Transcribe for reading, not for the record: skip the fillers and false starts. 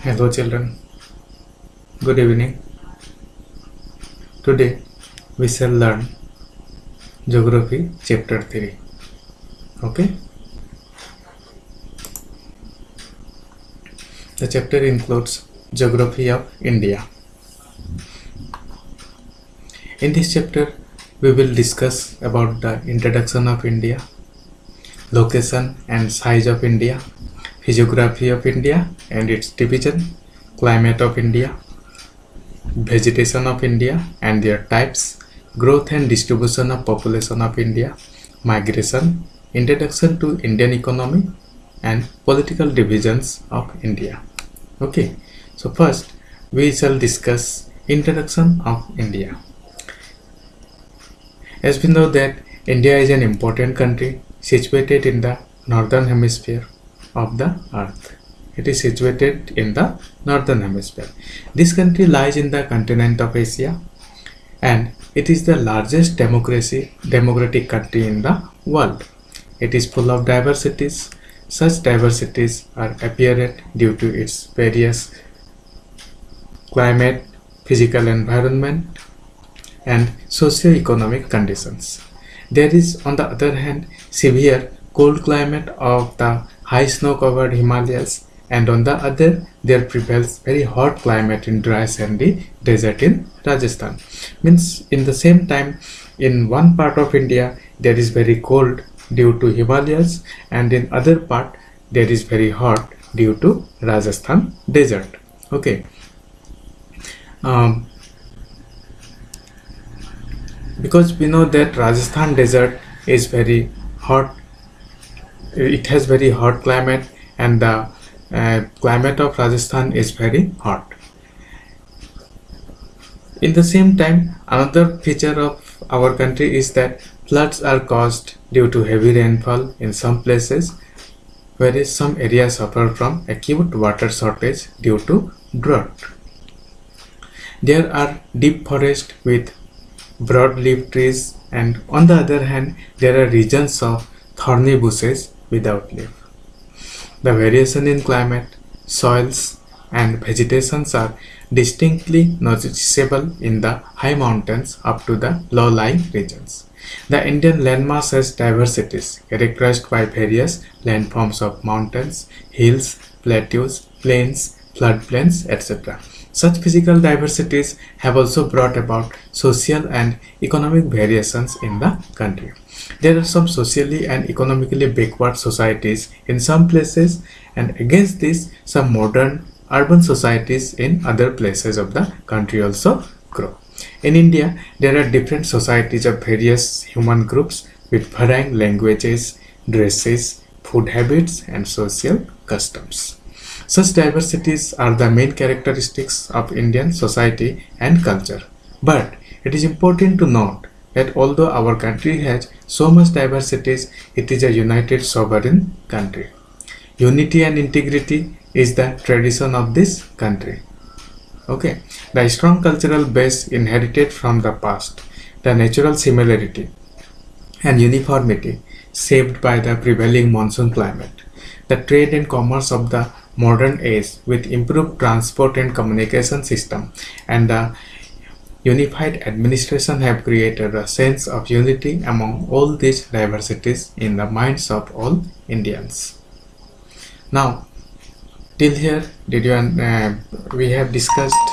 Hello children, good evening. Today we shall learn Geography chapter 3. Okay? The chapter includes Geography of India. In this chapter we will discuss about the introduction of India, location and size of India, physiography of India and its division, climate of India, vegetation of India and their types, growth and distribution of population of India, migration, introduction to Indian economy and political divisions of India. Okay, so first we shall discuss introduction of India. As we know that India is an important country situated in the northern hemisphere of the earth. It is situated in the northern hemisphere. This country lies in the continent of Asia and it is the largest democratic country in the world. It is full of diversities. Such diversities are apparent due to its various climate, physical environment and socio-economic conditions. There is on the other hand severe cold climate of the high snow-covered Himalayas, and on the other there prevails very hot climate in dry sandy desert in Rajasthan. Means in the same time in one part of India there is very cold due to Himalayas and in other part there is very hot due to Rajasthan desert. Okay. Because we know that Rajasthan desert is very hot, it has very hot climate and the climate of Rajasthan is very hot. In the same time, another feature of our country is that floods are caused due to heavy rainfall in some places, whereas some areas suffer from acute water shortage due to drought. There are deep forests with broadleaf trees, and on the other hand there are regions of thorny bushes without leaf. The variation in climate, soils and vegetations are distinctly noticeable in the high mountains up to the low-lying regions. The Indian landmass has diversities characterized by various landforms of mountains, hills, plateaus, plains, floodplains, etc. Such physical diversities have also brought about social and economic variations in the country. There are some socially and economically backward societies in some places, and against this some modern urban societies in other places of the country also grow. In India, there are different societies of various human groups with varying languages, dresses, food habits and social customs. Such diversities are the main characteristics of Indian society and culture. But it is important to note that although our country has so much diversities, it is a united sovereign country. Unity and integrity is the tradition of this country. Okay, the strong cultural base inherited from the past, the natural similarity and uniformity shaped by the prevailing monsoon climate, the trade and commerce of the modern age with improved transport and communication system, and the unified administration have created a sense of unity among all these diversities in the minds of all Indians. Now, till here we have discussed